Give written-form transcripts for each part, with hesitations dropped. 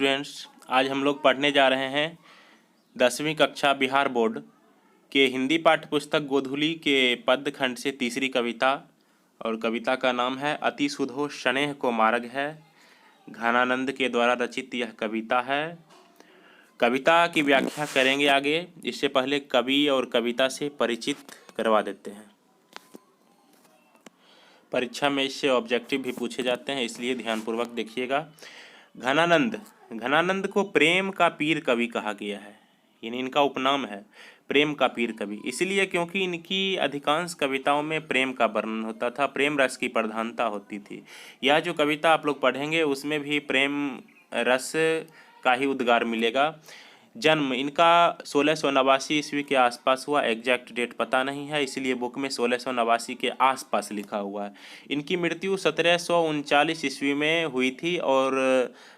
Students, आज हम लोग पढ़ने जा रहे हैं 10वीं कक्षा बिहार बोर्ड के हिंदी पाठ्य पुस्तक गोधुली के पद्य खंड से तीसरी कविता। और कविता का नाम है अति सुधो स्नेह को मार्ग है। घनानंद के द्वारा रचित यह कविता है। कविता की व्याख्या करेंगे आगे। इससे पहले कवि और कविता से परिचित करवा देते हैं। परीक्षा में इससे ऑब्जेक्टिव भी पूछे जाते हैं, इसलिए ध्यानपूर्वक देखिएगा। घनानंद को प्रेम का पीर कवि कहा गया है। इनका उपनाम है प्रेम का पीर कवि, इसलिए क्योंकि इनकी अधिकांश कविताओं में प्रेम का वर्णन होता था, प्रेम रस की प्रधानता होती थी। यह जो कविता आप लोग पढ़ेंगे उसमें भी प्रेम रस का ही उद्गार मिलेगा। जन्म इनका 1689 ईस्वी के आसपास हुआ, एग्जैक्ट डेट पता नहीं है, इसलिए बुक में 1689 के आसपास लिखा हुआ है। इनकी मृत्यु 1739 ईस्वी में हुई थी और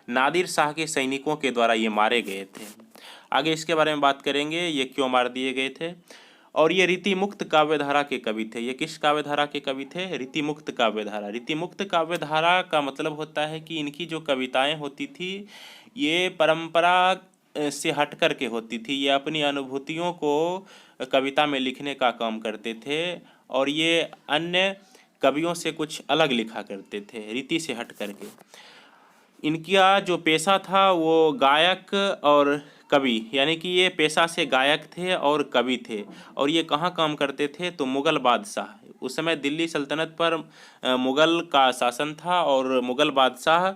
नादिर शाह के सैनिकों के द्वारा ये मारे गए थे। आगे इसके बारे में बात करेंगे, ये क्यों मार दिए गए थे। और ये रीतिमुक्त काव्यधारा के कवि थे। ये किस काव्यधारा के कवि थे? रीतिमुक्त काव्यधारा। रीतिमुक्त काव्यधारा का मतलब होता है कि इनकी जो कविताएं होती थी ये परंपरा से हट कर के होती थी। ये अपनी अनुभूतियों को कविता में लिखने का काम करते थे और ये अन्य कवियों से कुछ अलग लिखा करते थे, रीति से हट कर के। इनका जो पेशा था वो गायक और कवि, यानी कि ये पेशा से गायक थे और कवि थे। और ये कहाँ काम करते थे? तो मुग़ल बादशाह, उस समय दिल्ली सल्तनत पर मुग़ल का शासन था और मुग़ल बादशाह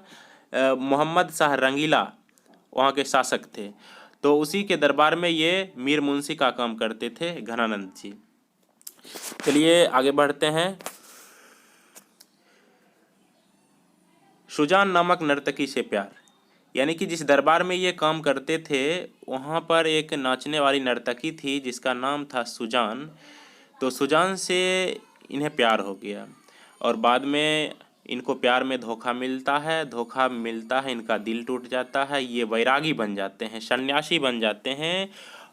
मोहम्मद शाह रंगीला वहाँ के शासक थे। तो उसी के दरबार में ये मीर मुंशी का काम करते थे घनानंद जी। चलिए आगे बढ़ते हैं। सुजान नामक नर्तकी से प्यार, यानी कि जिस दरबार में ये काम करते थे वहाँ पर एक नाचने वाली नर्तकी थी जिसका नाम था सुजान। तो सुजान से इन्हें प्यार हो गया और बाद में इनको प्यार में धोखा मिलता है, इनका दिल टूट जाता है, ये वैरागी बन जाते हैं, सन्यासी बन जाते हैं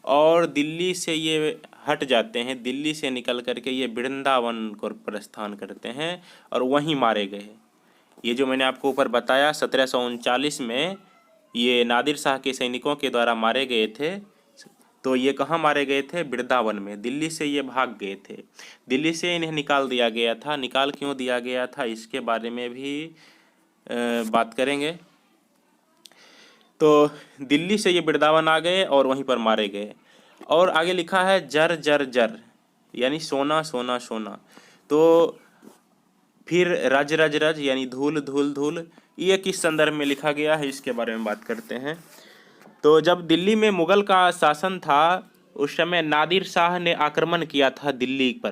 और दिल्ली से ये हट जाते हैं। दिल्ली से निकल करके ये वृंदावन को प्रस्थान करते हैं और वहीं मारे गए। ये जो मैंने आपको ऊपर बताया 1739 में ये नादिर शाह के सैनिकों के द्वारा मारे गए थे। तो ये कहाँ मारे गए थे? वृंदावन में। दिल्ली से ये भाग गए थे, दिल्ली से इन्हें निकाल दिया गया था। निकाल क्यों दिया गया था इसके बारे में भी बात करेंगे। तो दिल्ली से ये वृंदावन आ गए और वहीं पर मारे गए। और आगे लिखा है जर जर जर, यानी सोना सोना सोना। तो फिर रज रज रज, यानी धूल धूल धूल। ये किस संदर्भ में लिखा गया है इसके बारे में बात करते हैं। तो जब दिल्ली में मुग़ल का शासन था उस समय नादिर शाह ने आक्रमण किया था दिल्ली पर।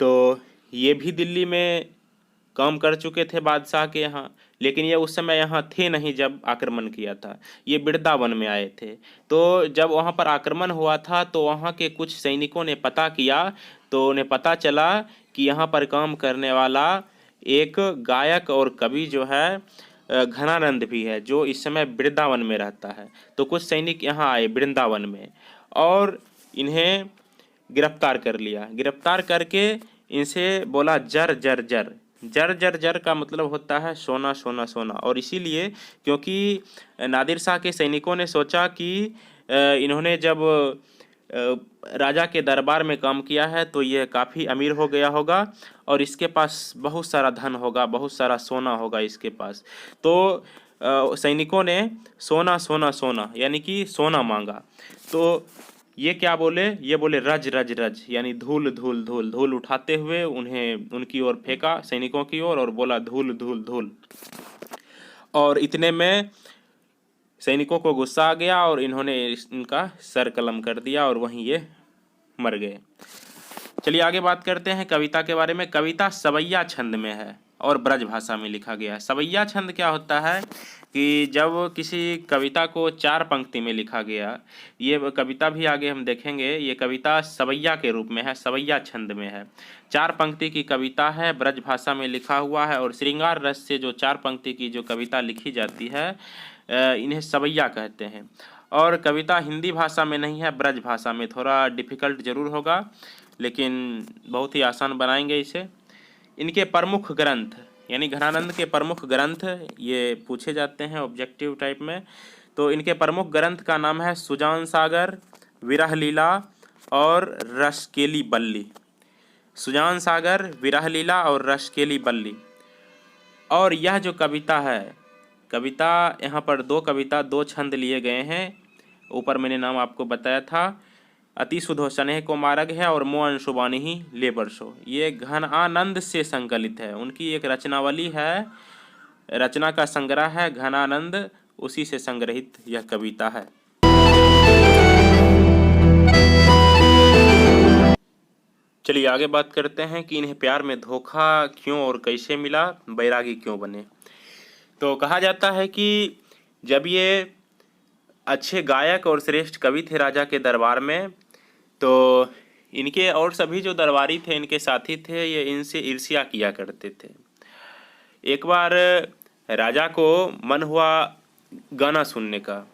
तो ये भी दिल्ली में काम कर चुके थे बादशाह के यहाँ, लेकिन ये उस समय यहाँ थे नहीं जब आक्रमण किया था, ये वृंदावन में आए थे। तो जब वहाँ पर आक्रमण हुआ था तो वहाँ के कुछ सैनिकों ने पता किया तो उन्हें पता चला कि यहाँ पर काम करने वाला एक गायक और कवि जो है घनानंद भी है, जो इस समय वृंदावन में रहता है। तो कुछ सैनिक यहाँ आए वृंदावन में और इन्हें गिरफ्तार कर लिया। गिरफ्तार करके इनसे बोला जर जर जर। जर जर जर का मतलब होता है सोना सोना सोना। और इसीलिए क्योंकि नादिर शाह के सैनिकों ने सोचा कि इन्होंने जब राजा के दरबार में काम किया है तो ये काफ़ी अमीर हो गया होगा और इसके पास बहुत सारा धन होगा, बहुत सारा सोना होगा इसके पास। तो सैनिकों ने सोना सोना सोना यानी कि सोना मांगा। तो ये क्या बोले? ये बोले रज रज रज, यानी धूल धूल धूल। धूल उठाते हुए उन्हें उनकी ओर फेंका, सैनिकों की ओर, और बोला धूल धूल धूल। और इतने में सैनिकों को गुस्सा आ गया और इन्होंने इनका सर कलम कर दिया और वहीं ये मर गए। चलिए आगे बात करते हैं कविता के बारे में। कविता सवैया छंद में है और ब्रज भाषा में लिखा गया है। सवैया छंद क्या होता है कि जब किसी कविता को 4 पंक्ति में लिखा गया, ये कविता भी आगे हम देखेंगे, ये कविता सवैया के रूप में है, सवैया छंद में है। 4 पंक्ति की कविता है, ब्रज भाषा में लिखा हुआ है। और श्रृंगार रस से जो 4 पंक्ति की जो कविता लिखी जाती है इन्हें सवैया कहते हैं। और कविता हिंदी भाषा में नहीं है, ब्रज भाषा में। थोड़ा डिफ़िकल्ट ज़रूर होगा लेकिन बहुत ही आसान बनाएंगे इसे। इनके प्रमुख ग्रंथ यानी घनानंद के प्रमुख ग्रंथ ये पूछे जाते हैं ऑब्जेक्टिव टाइप में। तो इनके प्रमुख ग्रंथ का नाम है सुजान सागर, विरह लीला और रसकेली बल्ली। सुजान सागर, विरह लीला और रसकेली बल्ली। और यह जो कविता है, कविता यहाँ पर दो छंद लिए गए हैं। ऊपर मैंने नाम आपको बताया था। अति सुधो स्नेह को मार्ग है और मो अंशुबानी ही ले बरसो। ये घनानंद से संकलित है, उनकी एक रचनावली है, रचना का संग्रह है घनानंद, उसी से संग्रहित यह कविता है। चलिए आगे बात करते हैं कि इन्हें प्यार में धोखा क्यों और कैसे मिला, बैरागी क्यों बने। तो कहा जाता है कि जब ये अच्छे गायक और श्रेष्ठ कवि थे राजा के दरबार में, तो इनके और सभी जो दरबारी थे, इनके साथी थे, ये इनसे ईर्ष्या किया करते थे। एक बार राजा को मन हुआ गाना सुनने का,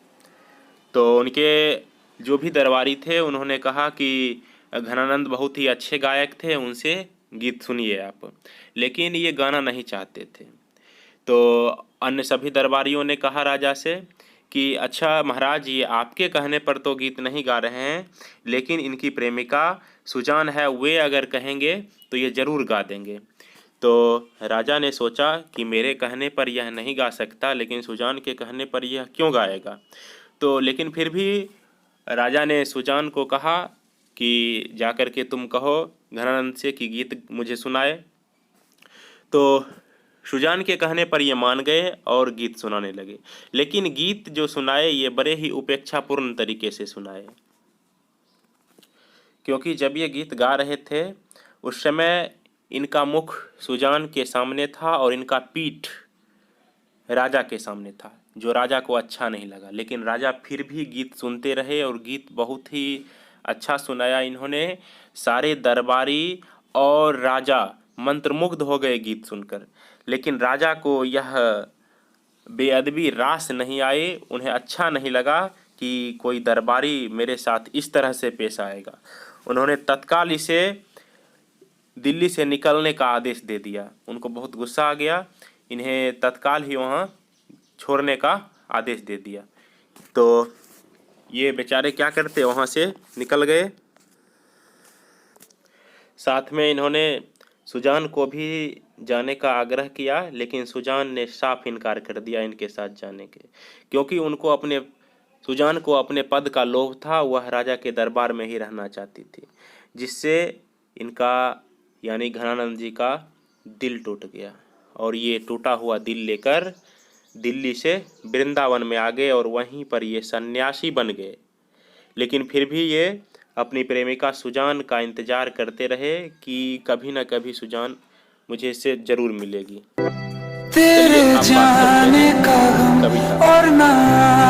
तो उनके जो भी दरबारी थे उन्होंने कहा कि घनानंद बहुत ही अच्छे गायक थे, उनसे गीत सुनिए आप। लेकिन ये गाना नहीं चाहते थे। तो अन्य सभी दरबारियों ने कहा राजा से कि अच्छा महाराज, ये आपके कहने पर तो गीत नहीं गा रहे हैं, लेकिन इनकी प्रेमिका सुजान है, वे अगर कहेंगे तो ये ज़रूर गा देंगे। तो राजा ने सोचा कि मेरे कहने पर यह नहीं गा सकता, लेकिन सुजान के कहने पर यह क्यों गाएगा। तो लेकिन फिर भी राजा ने सुजान को कहा कि जाकर के तुम कहो घनानंद से कि गीत मुझे सुनाए। तो सुजान के कहने पर ये मान गए और गीत सुनाने लगे। लेकिन गीत जो सुनाए ये बड़े ही उपेक्षापूर्ण तरीके से सुनाए, क्योंकि जब ये गीत गा रहे थे उस समय इनका मुख सुजान के सामने था और इनका पीठ राजा के सामने था, जो राजा को अच्छा नहीं लगा। लेकिन राजा फिर भी गीत सुनते रहे और गीत बहुत ही अच्छा सुनाया इन्होंने। सारे दरबारी और राजा मंत्रमुग्ध हो गए गीत सुनकर। लेकिन राजा को यह बेअदबी रास नहीं आए, उन्हें अच्छा नहीं लगा कि कोई दरबारी मेरे साथ इस तरह से पेश आएगा। उन्होंने तत्काल इसे दिल्ली से निकलने का आदेश दे दिया। उनको बहुत गुस्सा आ गया, इन्हें तत्काल ही वहाँ छोड़ने का आदेश दे दिया। तो ये बेचारे क्या करते, वहाँ से निकल गए। साथ में इन्होंने सुजान को भी जाने का आग्रह किया, लेकिन सुजान ने साफ इनकार कर दिया इनके साथ जाने के, क्योंकि उनको सुजान को अपने पद का लोभ था। वह राजा के दरबार में ही रहना चाहती थी, जिससे इनका यानी घनानंद जी का दिल टूट गया। और ये टूटा हुआ दिल लेकर दिल्ली से वृंदावन में आ गए और वहीं पर ये सन्यासी बन गए। लेकिन फिर भी ये अपनी प्रेमिका सुजान का इंतजार करते रहे कि कभी न कभी सुजान मुझे इससे जरूर मिलेगी। तेरे जाने का गम और ना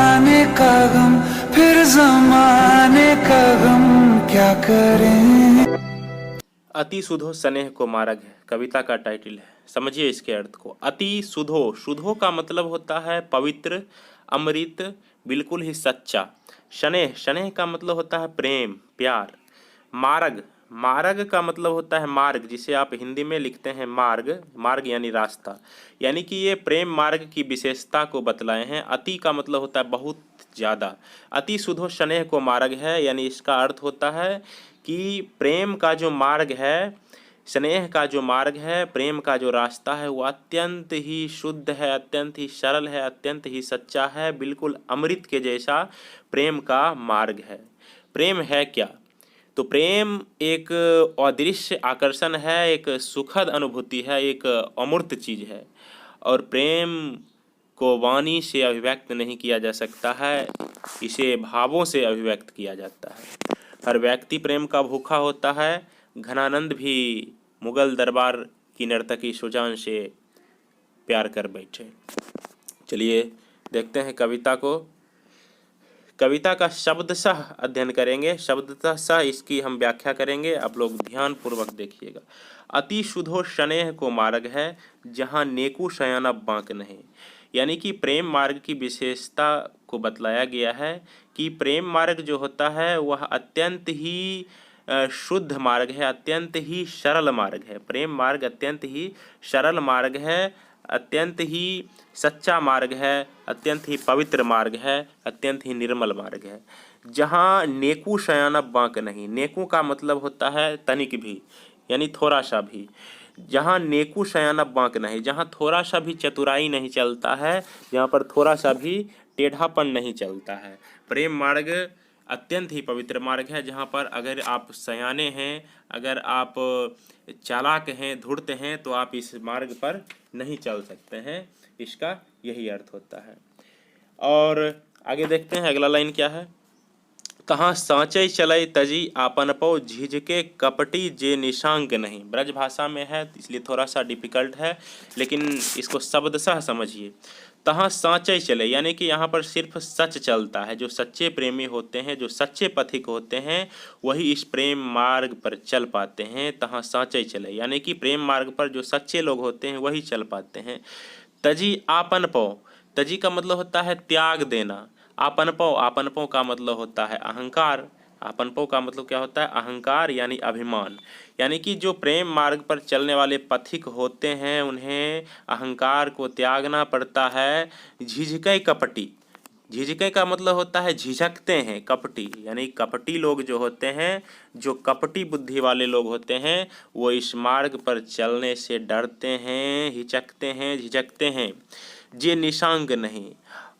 आने का गम, फिर जमाने का गम क्या करें। अति सुधो स्नेह को मार्ग है कविता का टाइटल है। समझिए इसके अर्थ को। अति सुधो, सुधो का मतलब होता है पवित्र, अमृत, बिल्कुल ही सच्चा। स्नेह, स्नेह का मतलब होता है प्रेम, प्यार। मार्ग, मार्ग का मतलब होता है मार्ग, जिसे आप हिंदी में लिखते हैं मार्ग, मार्ग यानी रास्ता। यानी कि ये प्रेम मार्ग की विशेषता को बतलाए हैं। अति का मतलब होता है बहुत ज़्यादा। अति सुधो स्नेह को मार्ग है, यानी इसका अर्थ होता है कि प्रेम का जो मार्ग है, स्नेह का जो मार्ग है, प्रेम का जो रास्ता है, वो अत्यंत ही शुद्ध है, अत्यंत ही सरल है, अत्यंत ही सच्चा है, बिल्कुल अमृत के जैसा प्रेम का मार्ग है। प्रेम है क्या? तो प्रेम एक अदृश्य आकर्षण है, एक सुखद अनुभूति है, एक अमूर्त चीज़ है। और प्रेम को वाणी से अभिव्यक्त नहीं किया जा सकता है, इसे भावों से अभिव्यक्त किया जाता है। हर व्यक्ति प्रेम का भूखा होता है। घनानंद भी मुगल दरबार की नर्तकी सुजान से प्यार कर बैठे। चलिए देखते हैं कविता को। कविता का शब्दशः अध्ययन करेंगे, शब्दशः इसकी हम व्याख्या करेंगे, आप लोग ध्यान पूर्वक देखिएगा। अति शुद्धो स्नेह को मार्ग है, जहाँ नेकू शयन बांक नहीं। यानी कि प्रेम मार्ग की विशेषता को बतलाया गया है कि प्रेम मार्ग जो होता है वह अत्यंत ही शुद्ध मार्ग है, अत्यंत ही सरल मार्ग है। प्रेम मार्ग अत्यंत ही सरल मार्ग है, अत्यंत ही सच्चा मार्ग है, अत्यंत ही पवित्र मार्ग है, अत्यंत ही निर्मल मार्ग है। जहाँ नेकू शयान बांक नहीं, नेकू का मतलब होता है तनिक भी, यानी थोड़ा सा भी। जहाँ नेकू शयान बांक नहीं, जहाँ थोड़ा सा भी चतुराई नहीं चलता है, जहाँ पर थोड़ा सा भी टेढ़ापन नहीं चलता है। प्रेम मार्ग अत्यंत ही पवित्र मार्ग है, जहाँ पर अगर आप सयाने हैं, अगर आप चालाक हैं, धूर्त हैं, तो आप इस मार्ग पर नहीं चल सकते हैं। इसका यही अर्थ होता है। और आगे देखते हैं अगला लाइन क्या है। कहाँ सांचे चलई तजी आपन पौ झिझके कपटी जे निशांक नहीं। ब्रज भाषा में है इसलिए थोड़ा सा डिफिकल्ट है, लेकिन इसको शब्दशः समझिए। तहाँ सांचे चले यानी कि यहाँ पर सिर्फ सच चलता है। जो सच्चे प्रेमी होते हैं, जो सच्चे पथिक होते हैं, वही इस प्रेम मार्ग पर चल पाते हैं। तहाँ सांचे चले यानी कि प्रेम मार्ग पर जो सच्चे लोग होते हैं वही चल पाते हैं। तजी आपन पौ, तजी का मतलब होता है त्याग देना। आपनपो, आपनपो का मतलब होता है अहंकार। आपनपो का मतलब क्या होता है? अहंकार यानी अभिमान। यानी कि जो प्रेम मार्ग पर चलने वाले पथिक होते हैं उन्हें अहंकार को त्यागना पड़ता है। झिझकै कपटी, झिझकै का मतलब होता है झिझकते हैं, कपटी यानी कपटी लोग जो होते हैं, जो कपटी बुद्धि वाले लोग होते हैं, वो इस मार्ग पर चलने से डरते हैं, हिचकते हैं, झिझकते हैं। जे निशांग नहीं,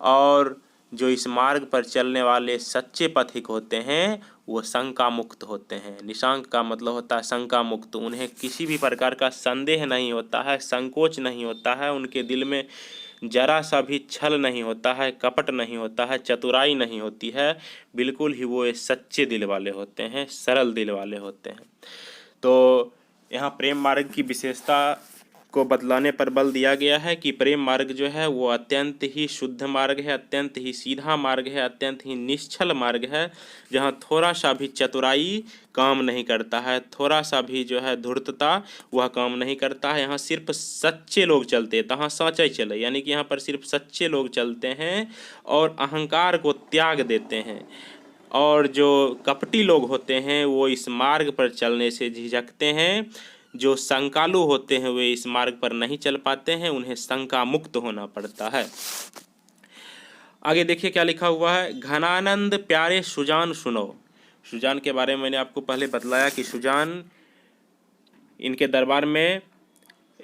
और जो इस मार्ग पर चलने वाले सच्चे पथिक होते हैं वो शंका मुक्त होते हैं। निशांक का मतलब होता है शंका मुक्त। उन्हें किसी भी प्रकार का संदेह नहीं होता है, संकोच नहीं होता है, उनके दिल में जरा सा भी छल नहीं होता है, कपट नहीं होता है, चतुराई नहीं होती है। बिल्कुल ही वो सच्चे दिल वाले होते हैं, सरल दिल वाले होते हैं। तो यहाँ प्रेम मार्ग की विशेषता को बतलाने पर बल दिया गया है कि प्रेम मार्ग जो है वो अत्यंत ही शुद्ध मार्ग है, अत्यंत ही सीधा मार्ग है, अत्यंत ही निश्चल मार्ग है, जहाँ थोड़ा सा भी चतुराई काम नहीं करता है, थोड़ा सा भी जो है धूर्तता वह काम नहीं करता है। यहाँ सिर्फ सच्चे लोग चलते हैं। तहाँ साँचे चले यानी कि यहाँ पर सिर्फ सच्चे लोग चलते हैं और अहंकार को त्याग देते हैं। और जो कपटी लोग होते हैं वो इस मार्ग पर चलने से झिझकते हैं। जो शंकालु होते हैं वे इस मार्ग पर नहीं चल पाते हैं, उन्हें शंका मुक्त होना पड़ता है। आगे देखिए क्या लिखा हुआ है। घनानंद प्यारे सुजान सुनो। सुजान के बारे में मैंने आपको पहले बतलाया कि सुजान इनके दरबार में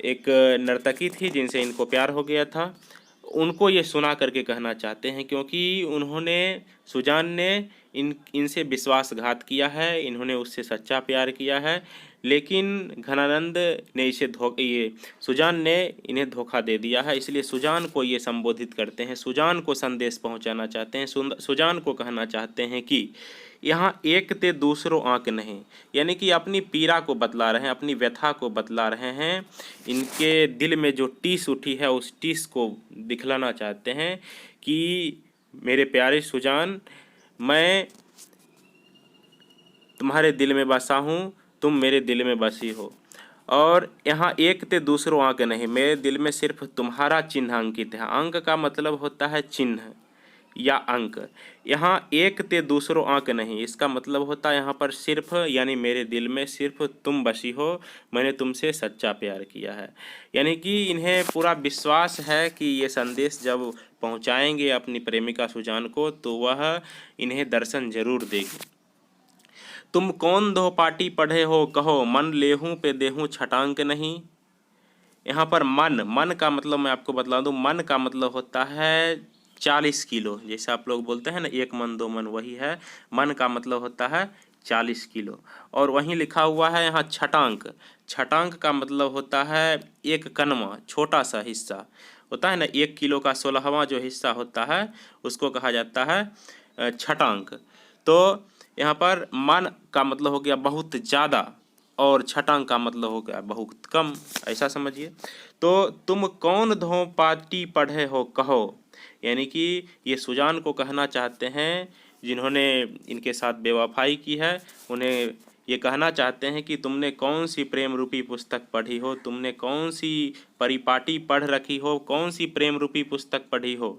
एक नर्तकी थी जिनसे इनको प्यार हो गया था। उनको ये सुना करके कहना चाहते हैं क्योंकि उन्होंने, सुजान ने इनसे विश्वासघात किया है, इन्होंने उससे सच्चा प्यार किया है, लेकिन घनानंद ने ये सुजान ने इन्हें धोखा दे दिया है। इसलिए सुजान को ये संबोधित करते हैं, सुजान को संदेश पहुंचाना चाहते हैं, सुजान को कहना चाहते हैं कि यहाँ एक ते दूसरों आंक नहीं, यानी कि अपनी पीड़ा को बतला रहे हैं, अपनी व्यथा को बतला रहे हैं। इनके दिल में जो टीस उठी है उस टीस को दिखलाना चाहते हैं कि मेरे प्यारे सुजान, मैं तुम्हारे दिल में बसा हूँ, तुम मेरे दिल में बसी हो, और यहाँ एक ते दूसरों आंक नहीं, मेरे दिल में सिर्फ तुम्हारा चिन्ह अंकित है। अंक का मतलब होता है चिन्ह या अंक। यहाँ एक ते दूसरों आंक नहीं, इसका मतलब होता है यहाँ पर सिर्फ, यानी मेरे दिल में सिर्फ तुम बसी हो, मैंने तुमसे सच्चा प्यार किया है। यानी कि इन्हें पूरा विश्वास है कि ये संदेश जब पहुँचाएंगे अपनी प्रेमिका सुजान को तो वह इन्हें दर्शन जरूर देगी। तुम कौन दो पाटी पढ़े हो कहो, मन लेहूँ पे देहूँ छटांक नहीं। यहाँ पर मन, मन का मतलब मैं आपको बतला दूँ, मन का मतलब होता है 40 किलो। जैसे आप लोग बोलते हैं ना 1 मन 2 मन, वही है। मन का मतलब होता है 40 किलो। और वहीं लिखा हुआ है यहाँ छटांक। छटांक का मतलब होता है एक कनवा, छोटा सा हिस्सा होता है ना, 1 किलो का 16वां जो हिस्सा होता है उसको कहा जाता है छटांक। तो यहाँ पर मन का मतलब हो गया बहुत ज़्यादा और छटांक का मतलब हो गया बहुत कम, ऐसा समझिए। तो तुम कौन धो पाटी पढ़े हो कहो, यानी कि ये सुजान को कहना चाहते हैं जिन्होंने इनके साथ बेवफाई की है, उन्हें ये कहना चाहते हैं कि तुमने कौन सी प्रेम रूपी पुस्तक पढ़ी हो, तुमने कौन सी परिपाटी पढ़ रखी हो, कौन सी प्रेम रूपी पुस्तक पढ़ी हो।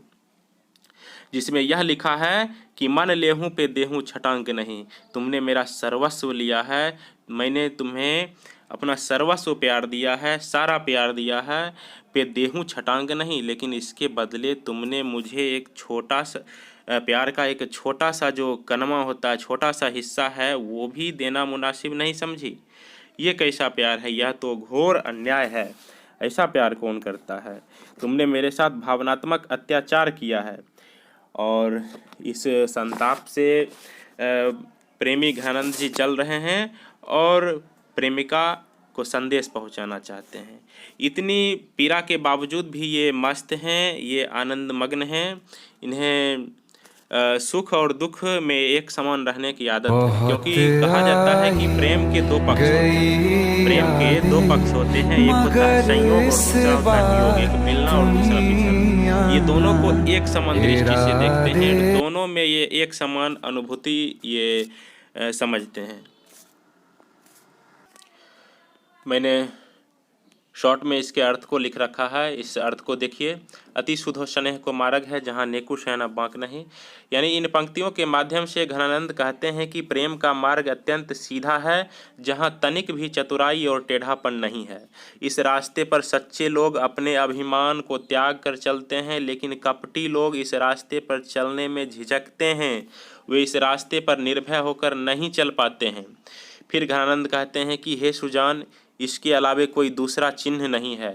जिसमें यह लिखा है कि मन लेहूं पे देहूं छटांक नहीं, तुमने मेरा सर्वस्व लिया है, मैंने तुम्हें अपना सर्वस्व प्यार दिया है, सारा प्यार दिया है, पे देहूं छटांक नहीं, लेकिन इसके बदले तुमने मुझे एक छोटा सा प्यार का एक छोटा सा जो कनवा होता है, छोटा सा हिस्सा है, वो भी देना मुनासिब नहीं समझी। ये कैसा प्यार है, यह तो घोर अन्याय है। ऐसा प्यार कौन करता है? तुमने मेरे साथ भावनात्मक अत्याचार किया है। और इस संताप से प्रेमी घनानंद जी चल रहे हैं और प्रेमिका को संदेश पहुंचाना चाहते हैं। इतनी पीड़ा के बावजूद भी ये मस्त हैं, ये आनंद मग्न हैं। इन्हें सुख और दुख में एक समान रहने की आदत है, क्योंकि कहा जाता है कि प्रेम के दो पक्ष होते हैं। प्रेम के दो पक्ष होते हैं, एक होता है संयोग और दूसरा होता है वियोग, एक मिलना और दूसरा बिछड़ना। ये दोनों को एक समान दृष्टि से देखते हैं, दोनों में ये एक समान अनुभूति ये समझते हैं। मैंने शॉर्ट में इसके अर्थ को लिख रखा है, इस अर्थ को देखिए। अति सुधो स्नेह को मार्ग है, जहाँ नेकु शयना बांक नहीं। यानी इन पंक्तियों के माध्यम से घनानंद कहते हैं कि प्रेम का मार्ग अत्यंत सीधा है, जहाँ तनिक भी चतुराई और टेढ़ापन नहीं है। इस रास्ते पर सच्चे लोग अपने अभिमान को त्याग कर चलते हैं, लेकिन कपटी लोग इस रास्ते पर चलने में झिझकते हैं। वे इस रास्ते पर निर्भय होकर नहीं चल पाते हैं। फिर घनानंद कहते हैं कि हे सुजान, इसके अलावे कोई दूसरा चिन्ह नहीं है।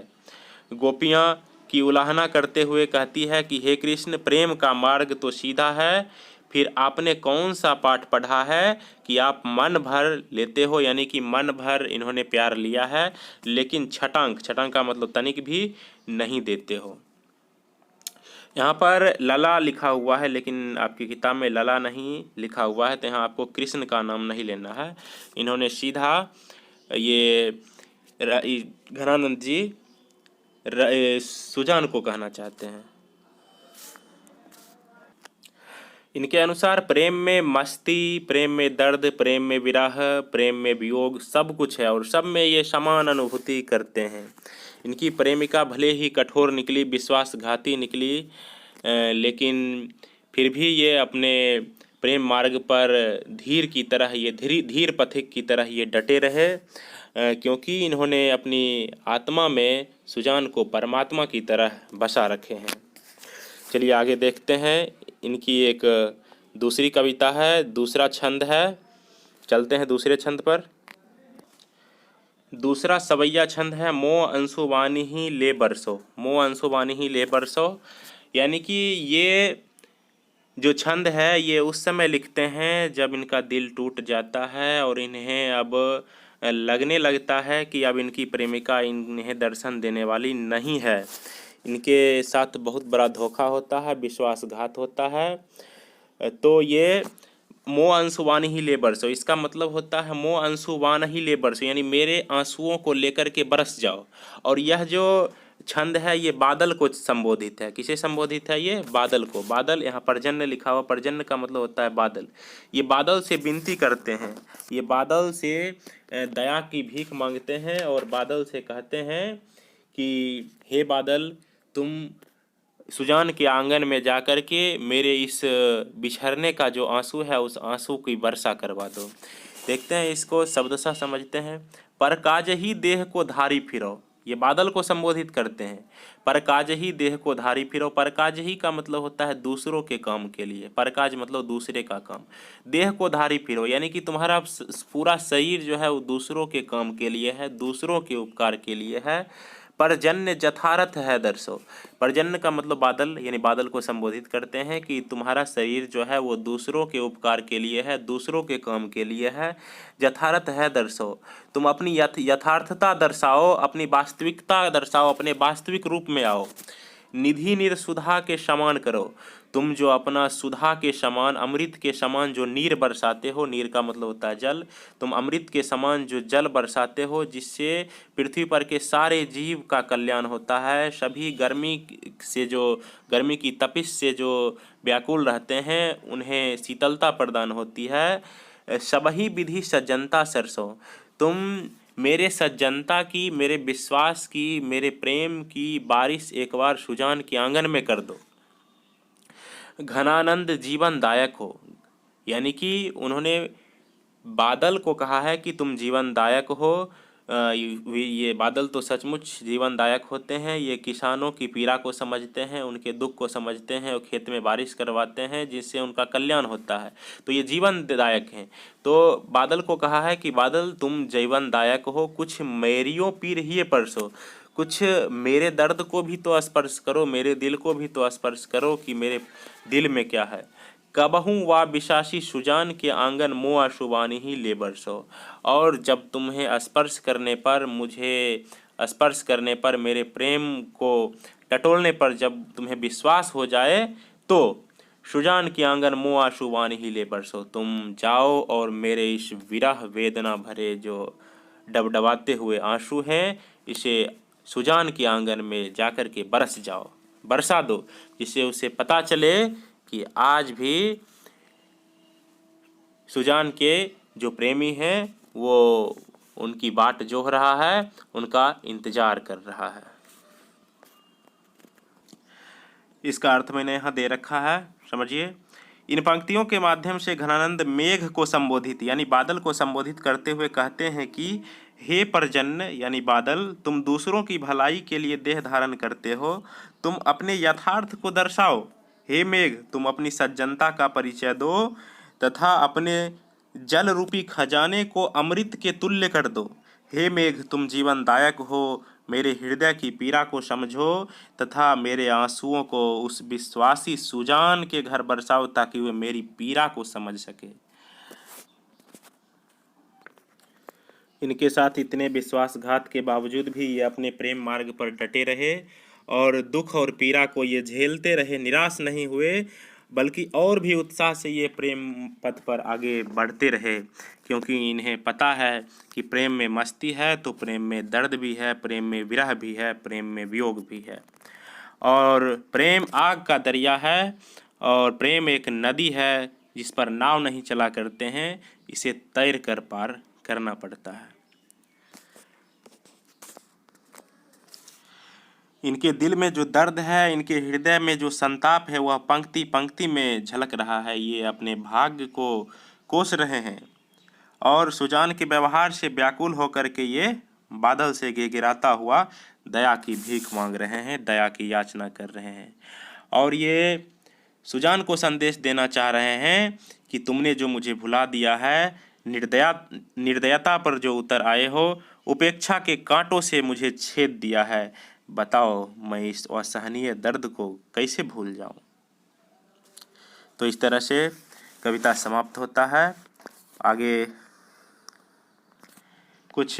गोपियाँ की उलाहना करते हुए कहती है कि हे कृष्ण, प्रेम का मार्ग तो सीधा है, फिर आपने कौन सा पाठ पढ़ा है कि आप मन भर लेते हो, यानी कि मन भर इन्होंने प्यार लिया है, लेकिन छटांक, छटांक का मतलब तनिक भी नहीं देते हो। यहाँ पर लला लिखा हुआ है, लेकिन आपकी किताब में लला नहीं लिखा हुआ है, तो यहाँ आपको कृष्ण का नाम नहीं लेना है। इन्होंने सीधा ये घनानंद जी सुजान को कहना चाहते हैं। इनके अनुसार प्रेम में मस्ती, प्रेम में दर्द, प्रेम में विरह, प्रेम में वियोग सब कुछ है, और सब में ये समान अनुभूति करते हैं। इनकी प्रेमिका भले ही कठोर निकली, विश्वासघाती निकली, लेकिन फिर भी ये अपने प्रेम मार्ग पर धीर की तरह, ये धीर पथिक की तरह ये डटे रहे, क्योंकि इन्होंने अपनी आत्मा में सुजान को परमात्मा की तरह बसा रखे हैं। चलिए आगे देखते हैं। इनकी एक दूसरी कविता है, दूसरा छंद है। चलते हैं दूसरे छंद पर। दूसरा सवैया छंद है, मोह अंशुवानी ही ले बरसो। मोह अंशुवानी ही ले बरसो, यानी कि ये जो छंद है ये उस समय लिखते हैं जब इनका दिल टूट जाता है और इन्हें अब लगने लगता है कि अब इनकी प्रेमिका इन्हें दर्शन देने वाली नहीं है। इनके साथ बहुत बड़ा धोखा होता है, विश्वासघात होता है। तो ये मोह अंशुवान ही ले बरसो, इसका मतलब होता है मोह अंशुवान ही ले बरसो, यानी मेरे आंसुओं को लेकर के बरस जाओ। और यह जो छंद है ये बादल को संबोधित है। किसे संबोधित है? ये बादल को। बादल, यहाँ पर्जन्य लिखा हुआ, पर्जन्य का मतलब होता है बादल। ये बादल से विनती करते हैं, ये बादल से दया की भीख मांगते हैं और बादल से कहते हैं कि हे बादल, तुम सुजान के आंगन में जाकर के मेरे इस बिछड़ने का जो आंसू है उस आंसू की वर्षा करवा दो। देखते हैं इसको शब्दशः समझते हैं। पर काज ही देह को धारी फिरो, ये बादल को संबोधित करते हैं। पर काज ही देह को धारी फिरो, पर काज ही का मतलब होता है दूसरों के काम के लिए, पर काज मतलब दूसरे का काम। देह को धारी फिरो यानी कि तुम्हारा पूरा शरीर जो है वो दूसरों के काम के लिए है, दूसरों के उपकार के लिए है। परजन्य जथारथ है दर्शो, परजन्य का मतलब बादल, यानी बादल को संबोधित करते हैं कि तुम्हारा शरीर जो है वो दूसरों के उपकार के लिए है, दूसरों के काम के लिए है। जथारथ है दर्शो, तुम अपनी यथार्थता दर्शाओ, अपनी वास्तविकता दर्शाओ, अपने वास्तविक रूप में आओ। निधि नीर सुधा के समान करो, तुम जो अपना सुधा के समान, अमृत के समान जो नीर बरसाते हो, नीर का मतलब होता है जल, तुम अमृत के समान जो जल बरसाते हो जिससे पृथ्वी पर के सारे जीव का कल्याण होता है। सभी गर्मी से, जो गर्मी की तपिश से जो व्याकुल रहते हैं उन्हें शीतलता प्रदान होती है। सबही विधि सज्जनता सरसों, तुम मेरे सज्जनता की, मेरे विश्वास की, मेरे प्रेम की बारिश एक बार सुजान के आंगन में कर दो। घनानंद जीवनदायक हो, यानी कि उन्होंने बादल को कहा है कि तुम जीवनदायक हो। ये बादल तो सचमुच जीवनदायक होते हैं। ये किसानों की पीड़ा को समझते हैं, उनके दुख को समझते हैं और खेत में बारिश करवाते हैं जिससे उनका कल्याण होता है। तो ये जीवनदायक हैं। तो बादल को कहा है कि बादल तुम जीवनदायक हो, कुछ मेरियों पीर ही परसो, कुछ मेरे दर्द को भी तो स्पर्श करो, मेरे दिल को भी तो स्पर्श करो कि मेरे दिल में क्या है। कबहूँ वा बिशासी सुजान के आंगन मुआ शुबानी ही ले बरसो। और जब तुम्हें स्पर्श करने पर, मुझे स्पर्श करने पर, मेरे प्रेम को टटोलने पर जब तुम्हें विश्वास हो जाए तो सुजान के आंगन मुआ शुबानी ही ले बरसो, तुम जाओ और मेरे इस विरह वेदना भरे जो डबडबाते हुए आंसू हैं, इसे सुजान के आंगन में जाकर के बरस जाओ, बरसा दो, जिससे उसे पता चले कि आज भी सुजान के जो प्रेमी हैं वो उनकी बाट जोह रहा है, उनका इंतजार कर रहा है। इसका अर्थ मैंने यहाँ दे रखा है, समझिए। इन पंक्तियों के माध्यम से घनानंद मेघ को संबोधित यानी बादल को संबोधित करते हुए कहते हैं कि हे परजन्य यानी बादल, तुम दूसरों की भलाई के लिए देह धारण करते हो, तुम अपने यथार्थ को दर्शाओ। हे मेघ, तुम अपनी सज्जनता का परिचय दो तथा अपने जल रूपी खजाने को अमृत के तुल्य कर दो। हे मेघ, तुम जीवनदायक हो, मेरे हृदय की पीड़ा को समझो तथा मेरे आंसुओं को उस विश्वासी सुजान के घर बरसाओ ताकि वे मेरी पीड़ा को समझ सके। इनके साथ इतने विश्वासघात के बावजूद भी ये अपने प्रेम मार्ग पर डटे रहे और दुख और पीड़ा को ये झेलते रहे, निराश नहीं हुए, बल्कि और भी उत्साह से ये प्रेम पथ पर आगे बढ़ते रहे, क्योंकि इन्हें पता है कि प्रेम में मस्ती है तो प्रेम में दर्द भी है, प्रेम में विरह भी है, प्रेम में वियोग भी है। और प्रेम आग का दरिया है और प्रेम एक नदी है जिस पर नाव नहीं चला करते हैं, इसे तैर कर पार करना पड़ता है। इनके दिल में जो दर्द है, इनके हृदय में जो संताप है, वह पंक्ति पंक्ति में झलक रहा है। ये अपने भाग्य को कोस रहे हैं और सुजान के व्यवहार से व्याकुल होकर के ये बादल से गिड़गिड़ाता हुआ दया की भीख मांग रहे हैं, दया की याचना कर रहे हैं। और ये सुजान को संदेश देना चाह रहे हैं कि तुमने जो मुझे भुला दिया है, निर्दयता पर जो उतर आए हो, उपेक्षा के कांटों से मुझे छेद दिया है, बताओ मैं इस असहनीय दर्द को कैसे भूल जाऊं। तो इस तरह से कविता समाप्त होता है। आगे कुछ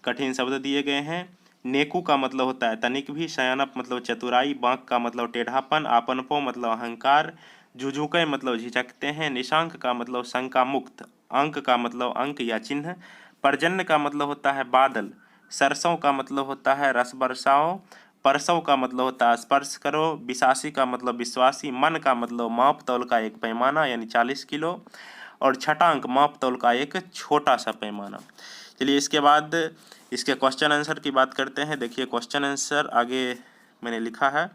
कठिन शब्द दिए गए हैं। नेकू का मतलब होता है तनिक भी, शयनप मतलब चतुराई, बांक का मतलब टेढ़ापन, आपनपो मतलब अहंकार, झुझुके मतलब झिझकते हैं, निशांक का मतलब शंका मुक्त, अंक का मतलब अंक या चिन्ह, पर्जन्य का मतलब होता है बादल, सरसों का मतलब होता है रस बरसाओ, परसों का मतलब होता है स्पर्श करो, विशासी का मतलब विश्वासी, मन का मतलब माप तौल का एक पैमाना यानी 40 किलो, और छटांक माप तौल का एक छोटा सा पैमाना। चलिए इसके बाद इसके क्वेश्चन आंसर की बात करते हैं। देखिए क्वेश्चन आंसर आगे मैंने लिखा है।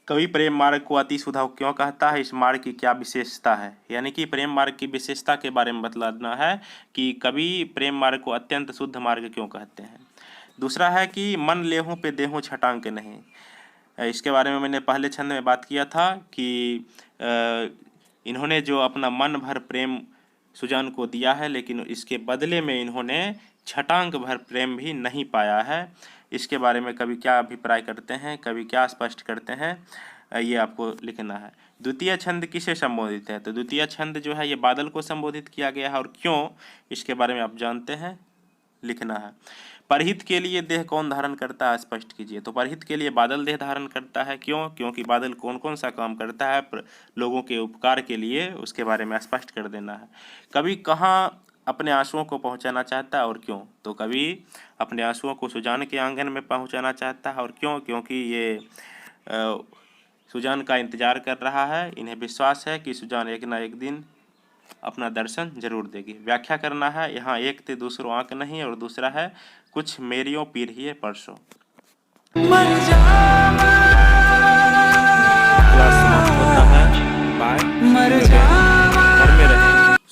कवि प्रेम मार्ग को अति सुधा क्यों कहता है, इस मार्ग की क्या विशेषता है, यानी कि प्रेम मार्ग की विशेषता के बारे में बतलाना है कि कवि प्रेम मार्ग को अत्यंत शुद्ध मार्ग क्यों कहते हैं। दूसरा है कि मन लेहूं पे देहूं छटांक नहीं, इसके बारे में मैंने पहले छंद में बात किया था कि इन्होंने जो अपना मन भर प्रेम सुजान को दिया है, लेकिन इसके बदले में इन्होंने छटांक भर प्रेम भी नहीं पाया है। इसके बारे में कवि क्या अभिप्राय करते हैं, कवि क्या स्पष्ट करते हैं, ये आपको लिखना है। द्वितीय छंद किसे संबोधित है, तो द्वितीय छंद जो है ये बादल को संबोधित किया गया है, और क्यों इसके बारे में आप जानते हैं, लिखना है। परहित के लिए देह कौन धारण करता है, स्पष्ट कीजिए। तो परहित के लिए बादल देह धारण करता है, क्यों, क्योंकि बादल कौन कौन सा काम करता है लोगों के उपकार के लिए, उसके बारे में स्पष्ट कर देना है। कवि कहाँ अपने आंसुओं को पहुंचाना चाहता है और क्यों, तो कवि अपने आंसुओं को सुजान के आंगन में पहुंचाना चाहता है, और क्यों, क्योंकि ये सुजान का इंतजार कर रहा है। इन्हें विश्वास है कि सुजान एक ना एक दिन अपना दर्शन जरूर देगी। व्याख्या करना है, यहाँ एक थे दूसरों आंक नहीं, और दूसरा है कुछ मेरियों पीर ही परसों।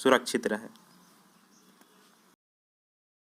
सुरक्षित रहें।